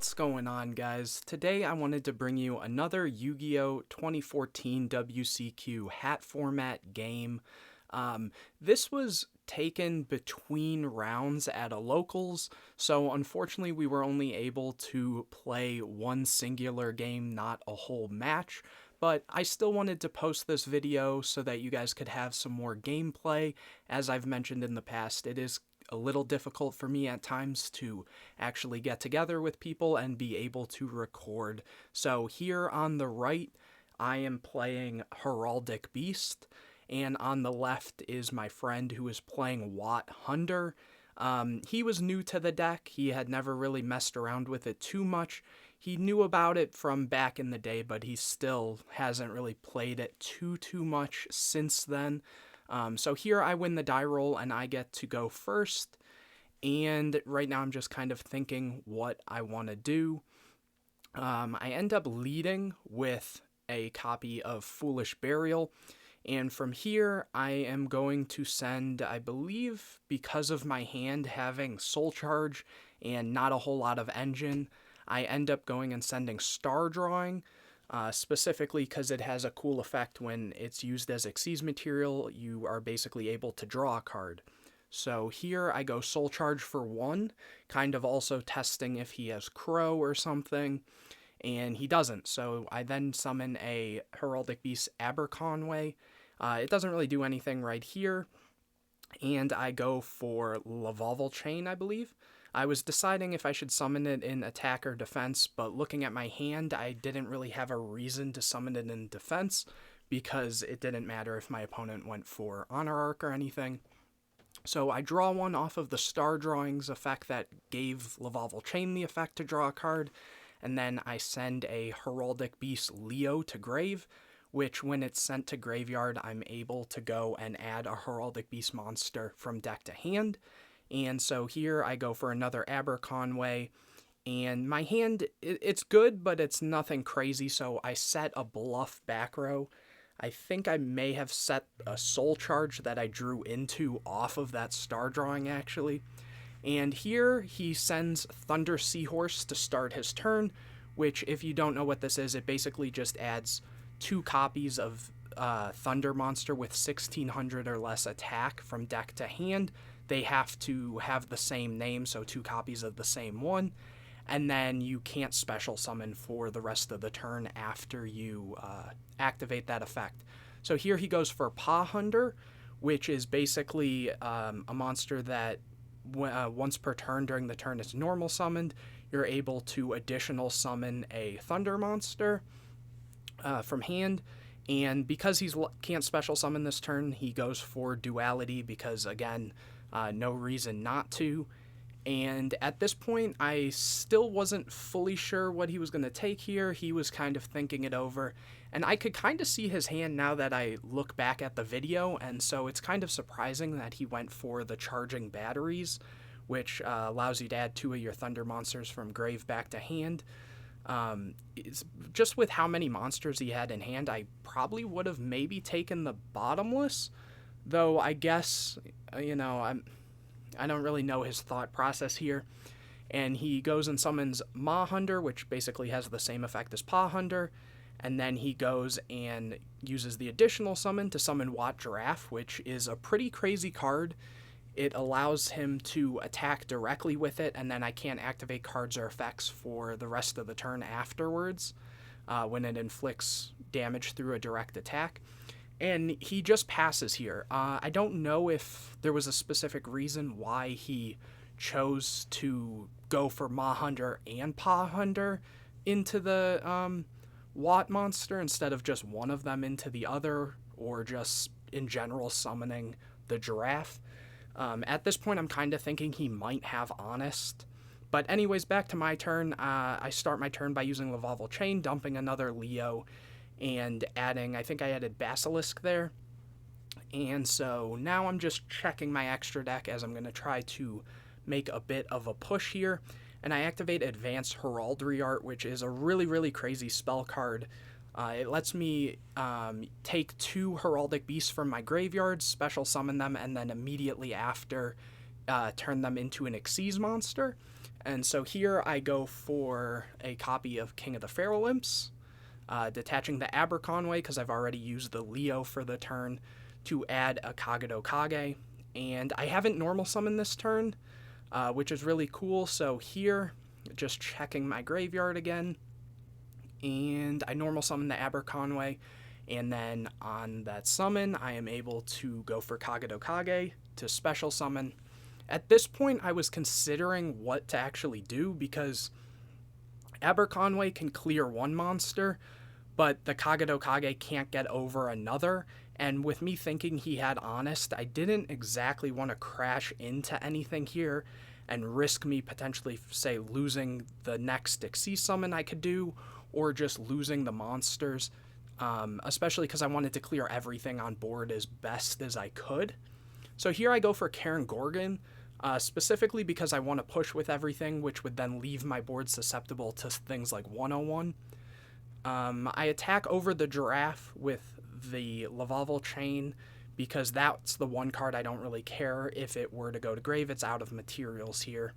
What's going on, guys? Today I wanted to bring you another Yu-Gi-Oh! 2014 WCQ hat format game. This was taken between rounds at a locals, so unfortunately we were only able to play one singular game, not a whole match. But I still wanted to post this video so that you guys could have some more gameplay. As I've mentioned in the past, it is a little difficult for me at times to actually get together with people and be able to record. So here on the right, I am playing Heraldic Beast, and on the left is my friend who is playing Hunder. He was new to the deck. He had never really messed around with it too much. He knew about it from back in the day, but he still hasn't really played it too much since then. So here I win the die roll and I get to go first. And right now I'm just kind of thinking what I want to do. I end up leading with a copy of Foolish Burial. And from here I am going to send, I believe, because of my hand having Soul Charge and not a whole lot of engine, I end up going and sending Star Drawing. Specifically because it has a cool effect when it's used as Xyz material. You are basically able to draw a card. So here I go Soul Charge for 1, kind of also testing if he has Crow or something, and he doesn't. So I then summon a Heraldic Beast Aberconway. It doesn't really do anything right here, and I go for Lavalval Chain, I believe. I was deciding if I should summon it in attack or defense, but looking at my hand, I didn't really have a reason to summon it in defense because it didn't matter if my opponent went for Honor Arc or anything. So I draw one off of the Star Drawings effect that gave Lavalval Chain the effect to draw a card, and then I send a Heraldic Beast Leo to grave, which when it's sent to graveyard, I'm able to go and add a Heraldic Beast monster from deck to hand. And so here I go for another Aberconway, and my hand, it's good, but it's nothing crazy, so I set a Bluff back row. I think I may have set a Soul Charge that I drew into off of that Star Drawing, actually. And here he sends Thunder Seahorse to start his turn, which, if you don't know what this is, it basically just adds 2 copies of Thunder Monster with 1600 or less attack from deck to hand. They have to have the same name, so 2 copies of the same one, and then you can't special summon for the rest of the turn after you activate that effect. So here he goes for Hunder, which is basically a monster that once per turn during the turn it's normal summoned. You're able to additional summon a Thunder monster from hand. And because he can't special summon this turn, he goes for Duality because, again, no reason not to. And at this point, I still wasn't fully sure what he was going to take here. He was kind of thinking it over. And I could kind of see his hand now that I look back at the video. And so it's kind of surprising that he went for the Charging Batteries, which allows you to add 2 of your Thunder monsters from grave back to hand. Just with how many monsters he had in hand, I probably would have maybe taken the Bottomless, though I guess, I don't really know his thought process here. And he goes and summons Hunder, which basically has the same effect as Hunder, and then he goes and uses the additional summon to summon Giraffe, which is a pretty crazy card. It allows him to attack directly with it, and then I can't activate cards or effects for the rest of the turn afterwards when it inflicts damage through a direct attack. And he just passes here. I don't know if there was a specific reason why he chose to go for Hunder and Hunder into the Watt monster instead of just one of them into the other, or just in general summoning the Giraffe. At this point, I'm kind of thinking he might have Honest. But anyways, back to my turn. I start my turn by using Lavalval Chain, dumping another Leo, and adding, I think I added Basilisk there. And so now I'm just checking my extra deck as I'm going to try to make a bit of a push here. And I activate Advanced Heraldry Art, which is a really crazy spell card. It lets me take 2 Heraldic Beasts from my graveyard, special summon them, and then immediately after turn them into an Xyz monster. And so here I go for a copy of King of the Feral Imps, detaching the Aberconway because I've already used the Leo for the turn to add a Kage, and I haven't normal summoned this turn, which is really cool. So here, just checking my graveyard again, and I normal summon the Aberconway, and then on that summon, I am able to go for Kage to special summon. At this point, I was considering what to actually do because Aberconway can clear one monster, but the Kage can't get over another. And with me thinking he had Honest, I didn't exactly want to crash into anything here and risk me potentially, say, losing the next Xyz summon I could do, or just losing the monsters, especially because I wanted to clear everything on board as best as I could. So here I go for Karen Gorgon, specifically because I want to push with everything, which would then leave my board susceptible to things like 101. I attack over the Giraffe with the Lavavel Chain because that's the one card I don't really care if it were to go to grave. It's out of materials here.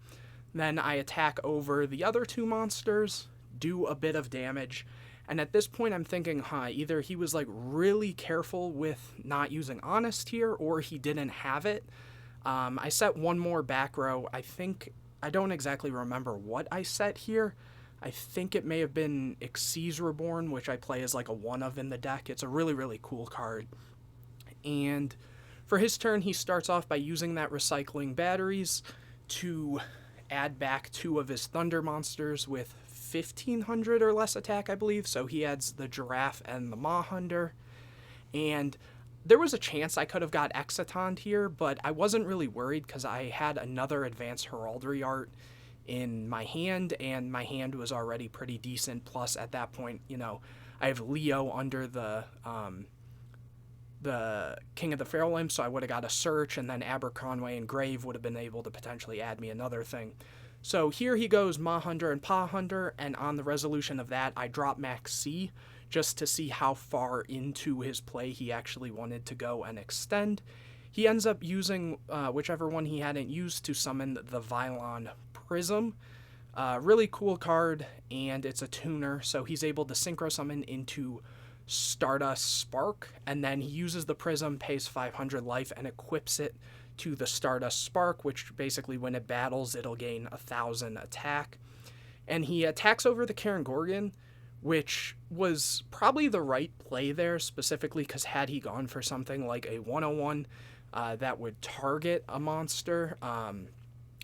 Then I attack over the other two monsters, do a bit of damage, and at this point I'm thinking, either he was like really careful with not using Honest here, or he didn't have it. I set one more back row. I don't exactly remember what I set here. I think it may have been Xyz Reborn, which I play as like a one of in the deck. It's a really, really cool card. And for his turn, he starts off by using that recycling batteries to add back two of his Thunder monsters with 1500 or less attack, I believe. So he adds the Giraffe and the Hunder. And there was a chance I could have got Exciton here, but I wasn't really worried because I had another Advanced Heraldry Art in my hand, and my hand was already pretty decent. Plus, at that point, I have Leo under the King of the Feral Imps, so I would have got a Search, and then Aberconway and Grave would have been able to potentially add me another thing. So here he goes, Hunder and Hunder, and on the resolution of that, I drop Max C, just to see how far into his play he actually wanted to go and extend. He ends up using whichever one he hadn't used to summon the Vylon Prism. Really cool card, and it's a tuner, so he's able to synchro summon into Stardust Spark, and then he uses the Prism, pays 500 life, and equips it to the Stardust Spark, which basically when it battles, it'll gain 1000 attack. And he attacks over the Karen Gorgon, which was probably the right play there, specifically because had he gone for something like a 101 that would target a monster,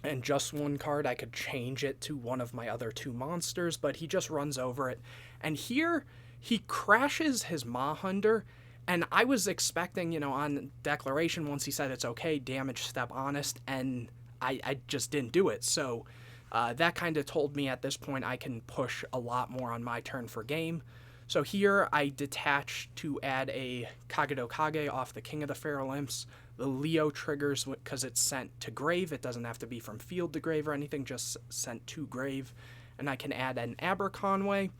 and just one card, I could change it to one of my other two monsters, but he just runs over it. And here, he crashes his Hunder, and I was expecting, on declaration, once he said it's okay, damage step Honest, and I just didn't do it. So that kind of told me at this point I can push a lot more on my turn for game. So here I detach to add a Kage off the King of the Feral Imps. The Leo triggers because it's sent to grave. It doesn't have to be from field to grave or anything, just sent to grave. And I can add an Aberconway.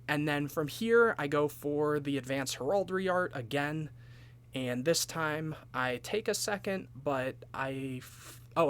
And then from here, I go for the Advanced Heraldry Art again. And this time, I take a second, but I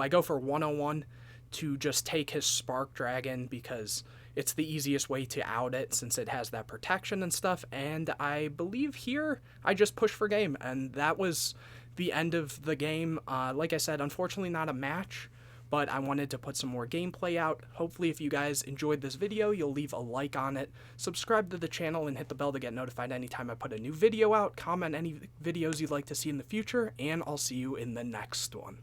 go for 101 to just take his Spark Dragon because it's the easiest way to out it since it has that protection and stuff. And I believe here, I just push for game. And that was the end of the game. Like I said, unfortunately not a match, but I wanted to put some more gameplay out. Hopefully if you guys enjoyed this video, you'll leave a like on it, subscribe to the channel, and hit the bell to get notified anytime I put a new video out, comment any videos you'd like to see in the future, and I'll see you in the next one.